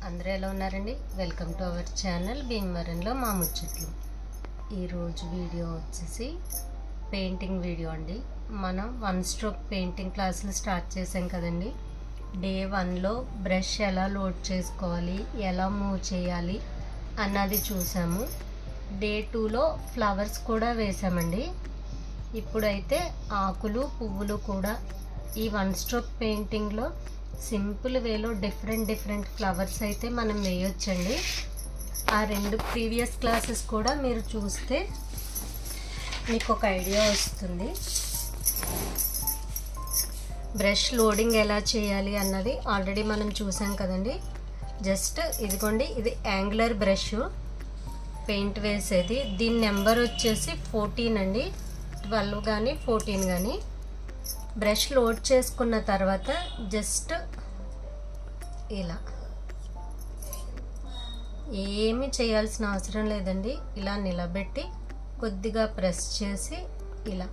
అందరూ ఎలా ఉన్నారండి? వెల్కమ్ టు అవర్ ఛానల్ భీమవరంలో మా ముచ్చట్లు. ఈరోజు వీడియో వచ్చేసి పెయింటింగ్ వీడియో అండి. మనం 1 స్ట్రోక్ పెయింటింగ్ క్లాసులు స్టార్ట్ చేసాం కదండి. డే 1లో బ్రష్ ఎలా లోడ్ చేసుకోవాలి, ఎలా మూవ్ చేయాలి అన్నది చూసాము. డే 2లో ఫ్లవర్స్ కూడా వేసామండి. ఇప్పుడైతే ఆకులు పువ్వులు కూడా ఈ 1 స్ట్రోక్ పెయింటింగ్లో సింపుల్ వేలో డిఫరెంట్ ఫ్లవర్స్ అయితే మనం వేయొచ్చండి. ఆ 2 ప్రీవియస్ క్లాసెస్ కూడా మీరు చూస్తే మీకు ఒక ఐడియా వస్తుంది. బ్రష్ లోడింగ్ ఎలా చేయాలి అన్నది ఆల్రెడీ మనం చూసాం కదండి. జస్ట్ ఇదిగోండి, ఇది యాంగులర్ బ్రష్ పెయింట్ వేసేది. దీని నెంబర్ వచ్చేసి 14 అండి. 12 కానీ 14 కానీ. బ్రష్ లోడ్ చేసుకున్న తర్వాత జస్ట్ ఇలా ఏమీ చేయాల్సిన అవసరం లేదండి. ఇలా నిలబెట్టి కొద్దిగా ప్రెస్ చేసి ఇలా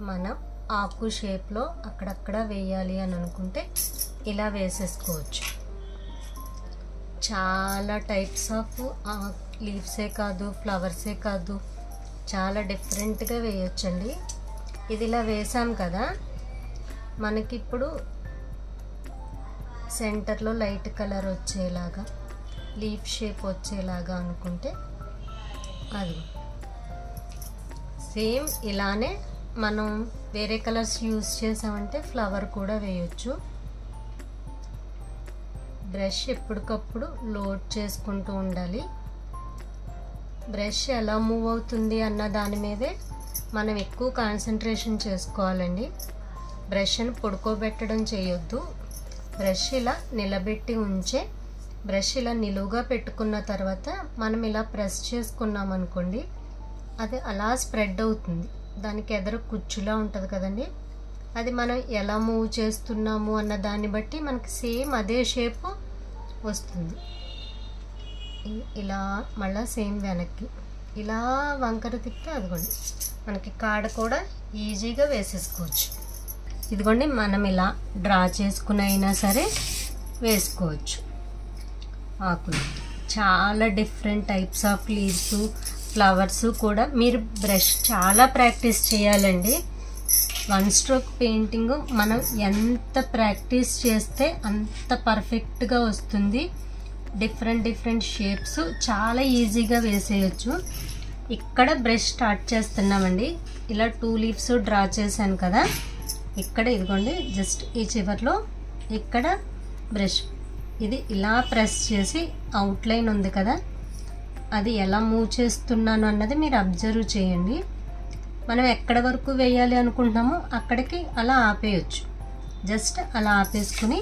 మనం ఆకు షేప్లో అక్కడక్కడ వేయాలి అని అనుకుంటే ఇలా వేసేసుకోవచ్చు. చాలా టైప్స్ ఆఫ్ లీవ్సే కాదు, ఫ్లవర్సే కాదు, చాలా డిఫరెంట్గా వేయొచ్చండి. ఇది ఇలా వేసాం కదా, మనకి ఇప్పుడు సెంటర్లో లైట్ కలర్ వచ్చేలాగా, లీఫ్ షేప్ వచ్చేలాగా అనుకుంటే అది సేమ్ ఇలానే మనం వేరే కలర్స్ యూజ్ చేసామంటే ఫ్లవర్ కూడా వేయొచ్చు. బ్రష్ ఎప్పటికప్పుడు లోడ్ చేసుకుంటూ ఉండాలి. బ్రష్ ఎలా మూవ్ అవుతుంది అన్న దాని మీదే మనం ఎక్కువ కాన్సన్ట్రేషన్ చేసుకోవాలండి. బ్రష్ని పడుకోబెట్టడం చేయొద్దు. బ్రష్ ఇలా నిలబెట్టి ఉంచే, బ్రష్ ఇలా నిలువుగా పెట్టుకున్న తర్వాత మనం ఇలా ప్రెస్ చేసుకున్నాం అనుకోండి, అది అలా స్ప్రెడ్ అవుతుంది. దానికి ఎదురు కుచ్చులా ఉంటుంది కదండి, అది మనం ఎలా మూవ్ చేస్తున్నాము అన్న దాన్ని బట్టి మనకి సేమ్ అదే షేప్ వస్తుంది. ఇలా మళ్ళీ సేమ్ వెనక్కి ఇలా వంకర తిప్పితే అదిగోండి మనకి కాడ కూడా ఈజీగా వేసేసుకోవచ్చు. ఇదిగోండి, మనం ఇలా డ్రా చేసుకుని అయినా సరే వేసుకోవచ్చు. ఆకులు చాలా different types of leaves, flowers కూడా మీరు బ్రష్ చాలా ప్రాక్టీస్ చేయాలండి. 1 స్ట్రోక్ పెయింటింగ్ మనం ఎంత ప్రాక్టీస్ చేస్తే అంత పర్ఫెక్ట్గా వస్తుంది. డిఫరెంట్ షేప్స్ చాలా ఈజీగా వేసేయచ్చు. ఇక్కడ బ్రష్ స్టార్ట్ చేస్తున్నామండి. ఇలా 2 లీవ్స్ డ్రా చేశాను కదా, ఇక్కడ ఇదిగోండి జస్ట్ ఈ చివర్లో ఇక్కడ బ్రష్ ఇది ఇలా ప్రెస్ చేసి అవుట్లైన్ ఉంది కదా, అది ఎలా మూవ్ చేస్తున్నాను అన్నది మీరు అబ్జర్వ్ చేయండి. మనం ఎక్కడ వరకు వేయాలి అనుకుంటున్నామో అక్కడికి అలా ఆపేయచ్చు. జస్ట్ అలా ఆపేసుకుని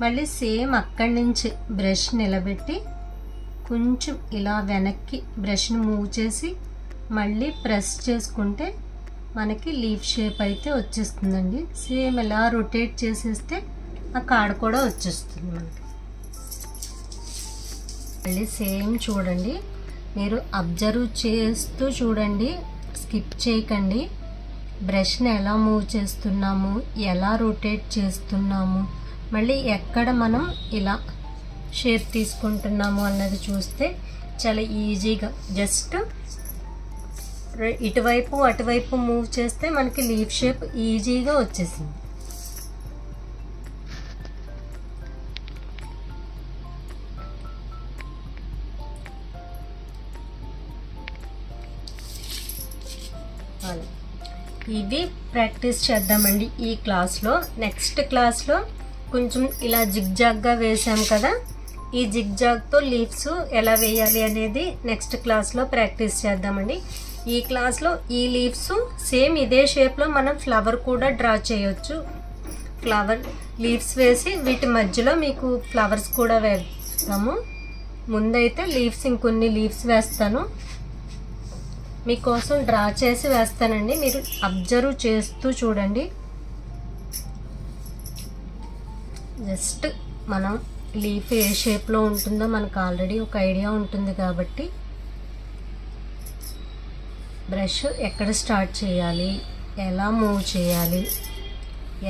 మళ్ళీ సేమ్ అక్కడి నుంచి బ్రష్ నిలబెట్టి కొంచెం ఇలా వెనక్కి బ్రష్ని మూవ్ చేసి మళ్ళీ ప్రెస్ చేసుకుంటే మనకి లీఫ్ షేప్ అయితే వచ్చేస్తుందండి. సేమ్ ఇలా రొటేట్ చేసేస్తే ఆ కాడ కూడా వచ్చేస్తుంది మనకి. మళ్ళీ సేమ్ చూడండి, మీరు అబ్జర్వ్ చేస్తూ చూడండి, స్కిప్ చేయకండి. బ్రష్ని ఎలా మూవ్ చేస్తున్నాము, ఎలా రొటేట్ చేస్తున్నాము, మళ్ళీ ఎక్కడ మనం ఇలా షేప్ తీసుకుంటున్నాము అన్నది చూస్తే చాలా ఈజీగా జస్ట్ ఇటువైపు అటువైపు మూవ్ చేస్తే మనకి లీఫ్ షేప్ ఈజీగా వచ్చేసింది. ఇది ప్రాక్టీస్ చేద్దామండి ఈ క్లాస్లో. నెక్స్ట్ క్లాస్లో కొంచెం ఇలా జిగ్జాగ్గా వేసాం కదా, ఈ జిగ్జాగ్తో లీవ్స్ ఎలా వేయాలి అనేది నెక్స్ట్ క్లాస్లో ప్రాక్టీస్ చేద్దామండి. ఈ క్లాస్లో ఈ లీవ్స్ సేమ్ ఇదే షేప్లో మనం ఫ్లవర్ కూడా డ్రా చేయొచ్చు. ఫ్లవర్ లీవ్స్ వేసి వీటి మధ్యలో మీకు ఫ్లవర్స్ కూడా వేస్తాము. ముందైతే లీవ్స్ ఇంకొన్ని లీవ్స్ వేస్తాను, మీకోసం డ్రా చేసి వేస్తానండి. మీరు అబ్జర్వ్ చేస్తూ చూడండి. జస్ట్ మనం లీఫ్ ఏ షేప్లో ఉంటుందో మనకు ఆల్రెడీ ఒక ఐడియా ఉంటుంది కాబట్టి బ్రష్ ఎక్కడ స్టార్ట్ చేయాలి, ఎలా మూవ్ చేయాలి,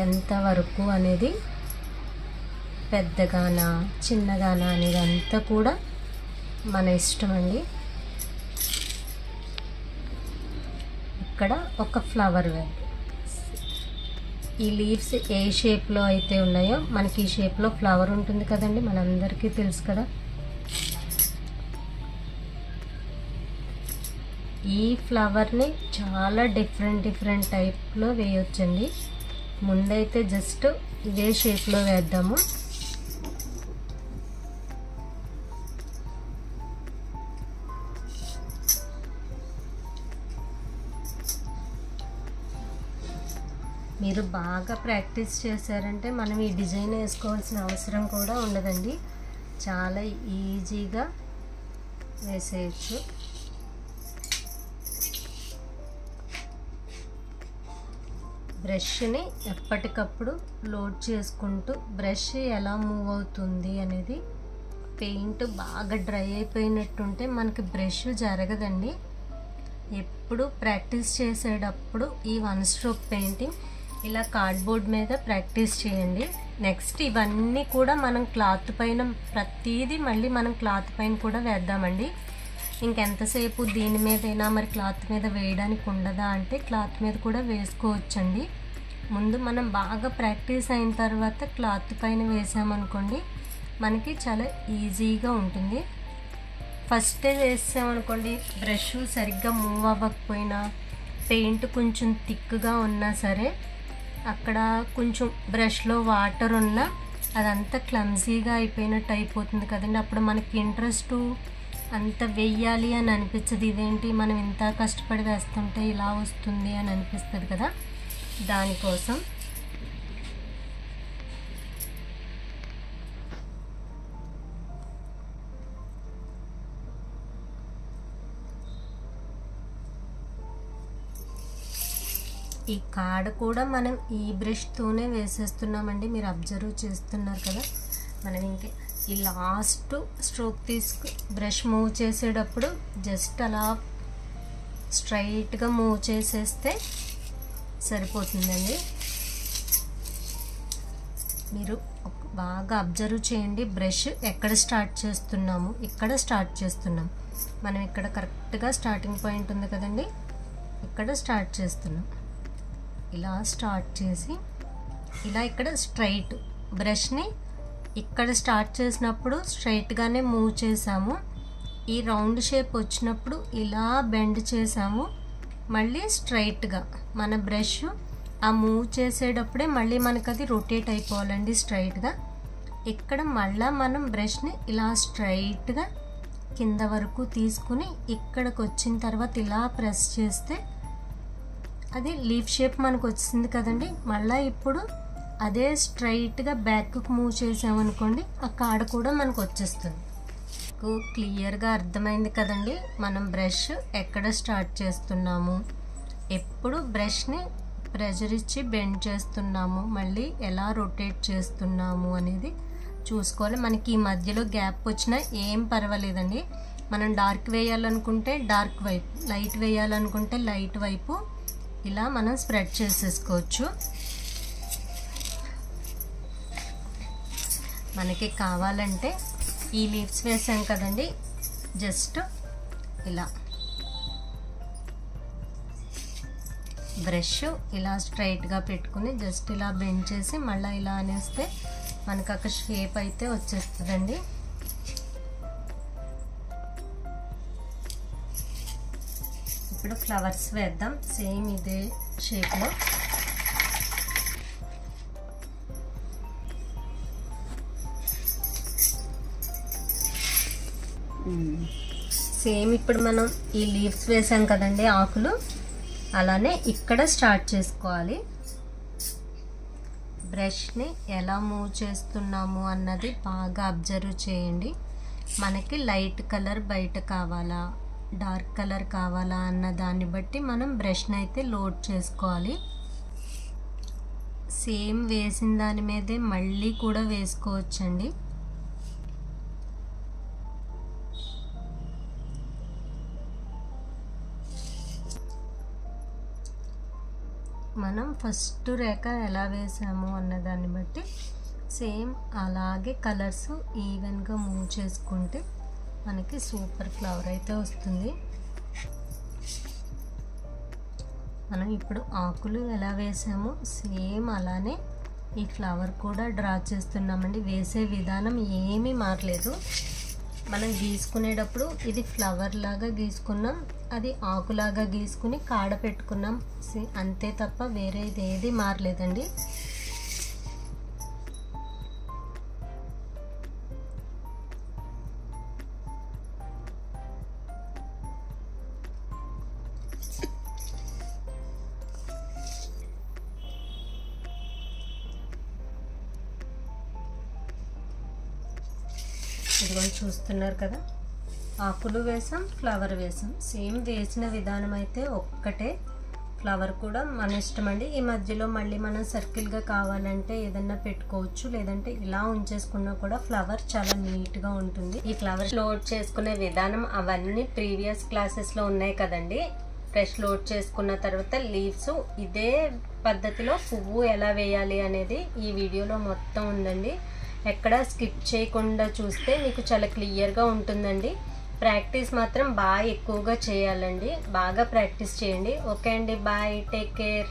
ఎంత వరకు అనేది పెద్దగానా చిన్నగానా అనేది అంతా కూడా మన ఇష్టం అండి. ఇక్కడ ఒక ఫ్లవర్ వేద్దాం. ఈ లీవ్స్ ఏ షేప్లో అయితే ఉన్నాయో మనకి ఈ షేప్లో ఫ్లవర్ ఉంటుంది కదండి, మనందరికీ తెలుసు కదా. ఈ ఫ్లవర్ని చాలా డిఫరెంట్ టైప్లో వేయొచ్చండి. ముందైతే జస్ట్ ఇదే షేప్లో వేద్దాము. మీరు బాగా ప్రాక్టీస్ చేశారంటే మనం ఈ డిజైన్ వేసుకోవాల్సిన అవసరం కూడా ఉండదండి, చాలా ఈజీగా వేసేయచ్చు. బ్రష్ని ఎప్పటికప్పుడు లోడ్ చేసుకుంటూ బ్రష్ ఎలా మూవ్ అవుతుంది అనేది, పెయింట్ బాగా డ్రై అయిపోయినట్టుంటే మనకి బ్రష్ జరగదండి. ఎప్పుడు ప్రాక్టీస్ చేసేటప్పుడు ఈ 1 స్ట్రోక్ పెయింటింగ్ ఇలా కార్డ్బోర్డ్ మీద ప్రాక్టీస్ చేయండి. నెక్స్ట్ ఇవన్నీ కూడా మనం క్లాత్ పైన, ప్రతిదీ మళ్ళీ మనం క్లాత్ పైన కూడా వేద్దామండి. ఇంకెంతసేపు దీని మీదైనా మరి క్లాత్ మీద వేయడానికి ఉండదా అంటే క్లాత్ మీద కూడా వేసుకోవచ్చండి. ముందు మనం బాగా ప్రాక్టీస్ అయిన తర్వాత క్లాత్ పైన వేసామనుకోండి మనకి చాలా ఈజీగా ఉంటుంది. ఫస్టే వేసామనుకోండి బ్రష్ సరిగ్గా మూవ్ అవ్వకపోయినా, పెయింట్ కొంచెం థిక్గా ఉన్నా సరే, అక్కడ కొంచెం బ్రష్లో వాటర్ ఉన్నా అదంతా క్లమ్జీగా అయిపోయినట్టు అయిపోతుంది కదండి. అప్పుడు మనకి ఇంట్రెస్ట్ అంత వెయ్యాలి అని అనిపించదు. ఇదేంటి మనం ఇంత కష్టపడి వేస్తుంటే ఇలా వస్తుంది అని అనిపిస్తుంది కదా, దానికోసం. ఈ కాడ కూడా మనం ఈ బ్రష్తోనే వేసేస్తున్నామండి, మీరు అబ్జర్వ్ చేస్తున్నారు కదా. మనం ఇంకే ఈ లాస్ట్ స్ట్రోక్ తీసుకు బ్రష్ మూవ్ చేసేటప్పుడు జస్ట్ అలా స్ట్రైట్గా మూవ్ చేసేస్తే సరిపోతుందండి. మీరు బాగా అబ్జర్వ్ చేయండి, బ్రష్ ఎక్కడ స్టార్ట్ చేస్తున్నాము, ఇక్కడ స్టార్ట్ చేస్తున్నాం మనం. ఇక్కడ కరెక్ట్గా స్టార్టింగ్ పాయింట్ ఉంది కదండి, ఇక్కడ స్టార్ట్ చేస్తున్నాం. ఇలా స్టార్ట్ చేసి ఇలా ఇక్కడ స్ట్రైట్ బ్రష్ని ఇక్కడ స్టార్ట్ చేసినప్పుడు స్ట్రైట్గానే మూవ్ చేసాము. ఈ రౌండ్ షేప్ వచ్చినప్పుడు ఇలా బెండ్ చేసాము, మళ్ళీ స్ట్రైట్గా మన బ్రష్ ఆ మూవ్ చేసేటప్పుడే మళ్ళీ మనకు అది రొటేట్ అయిపోవాలండి స్ట్రైట్గా. ఇక్కడ మళ్ళీ మనం బ్రష్ని ఇలా స్ట్రైట్గా కింద వరకు తీసుకుని ఇక్కడికి వచ్చిన తర్వాత ఇలా ప్రెస్ చేస్తే అది లీఫ్ షేప్ మనకు వచ్చింది కదండి. మళ్ళీ ఇప్పుడు అదే స్ట్రైట్గా బ్యాక్కి మూవ్ చేసామనుకోండి ఆ కాడ కూడా మనకు వచ్చేస్తుంది. క్లియర్గా అర్థమైంది కదండి మనం బ్రష్ ఎక్కడ స్టార్ట్ చేస్తున్నాము, ఎప్పుడు బ్రష్ని ప్రెషర్ ఇచ్చి బెండ్ చేస్తున్నాము, మళ్ళీ ఎలా రొటేట్ చేస్తున్నాము అనేది చూసుకోవాలి. మనకి ఈ మధ్యలో గ్యాప్ వచ్చినా ఏం పర్వాలేదండి. మనం డార్క్ వేయాలనుకుంటే డార్క్ వైపు, లైట్ వేయాలనుకుంటే లైట్ వైపు ఇలా మనం స్ప్రెడ్ చేసేసుకోవచ్చు. మనకి కావాలంటే ఈ లీవ్స్ వేసాం కదండి, జస్ట్ ఇలా బ్రష్ ఇలా స్ట్రైట్గా పెట్టుకుని జస్ట్ ఇలా బెండ్ చేసి మళ్ళీ ఇలా అనేస్తే మనకు ఒక షేప్ అయితే వచ్చేస్తుందండి. ఇప్పుడు ఫ్లవర్స్ వేద్దాం సేమ్ ఇదే షేప్లో. సేమ్ ఇప్పుడు మనం ఈ లీవ్స్ వేసాం కదండి ఆకులు, అలానే ఇక్కడ స్టార్ట్ చేసుకోవాలి. బ్రష్ని ఎలా మూవ్ చేస్తున్నాము అన్నది బాగా అబ్జర్వ్ చేయండి. మనకి లైట్ కలర్ బయట కావాలా, డార్క్ కలర్ కావాలా అన్న దాన్ని బట్టి మనం బ్రష్ని అయితే లోడ్ చేసుకోవాలి. సేమ్ వేసిన దాని మీదే మళ్ళీ కూడా వేసుకోవచ్చండి. మనం ఫస్ట్ రేఖ ఎలా వేసాము అన్న దాన్ని బట్టి సేమ్ అలాగే కలర్స్ ఈవెన్గా మూవ్ చేసుకుంటే మనకి సూపర్ ఫ్లవర్ అయితే వస్తుంది. మనం ఇప్పుడు ఆకులు ఎలా వేసామో సేమ్ అలానే ఈ ఫ్లవర్ కూడా డ్రా చేస్తున్నామండి. వేసే విధానం ఏమీ మారలేదు. మనం గీసుకునేటప్పుడు ఇది ఫ్లవర్ లాగా గీసుకున్నాం, అది ఆకులాగా గీసుకుని కాడ పెట్టుకున్నాం అంతే తప్ప వేరేది ఏది మారలేదండి. ఇదిగోండి చూస్తున్నారు కదా, ఆకులు వేసాం, ఫ్లవర్ వేసాం. సేమ్ వేసిన విధానం అయితే ఒక్కటే. ఫ్లవర్ కూడా మన ఇష్టం అండి. ఈ మధ్యలో మళ్ళీ మనం సర్కిల్గా కావాలంటే ఏదన్నా పెట్టుకోవచ్చు, లేదంటే ఇలా ఉంచేసుకున్నా కూడా ఫ్లవర్ చాలా నీట్గా ఉంటుంది. ఈ ఫ్లవర్ లోడ్ చేసుకునే విధానం అవన్నీ ప్రీవియస్ క్లాసెస్లో ఉన్నాయి కదండి. ఫ్రెష్ లోడ్ చేసుకున్న తర్వాత లీవ్స్ ఇదే పద్ధతిలో పువ్వు ఎలా వేయాలి అనేది ఈ వీడియోలో మొత్తం ఉందండి. ఎక్కడ స్కిప్ చేయకుండా చూస్తే మీకు చాలా క్లియర్గా ఉంటుందండి. ప్రాక్టీస్ మాత్రం బాగా ఎక్కువగా చేయాలండి. బాగా ప్రాక్టీస్ చేయండి. ఓకే అండి, బాయ్, టేక్ కేర్.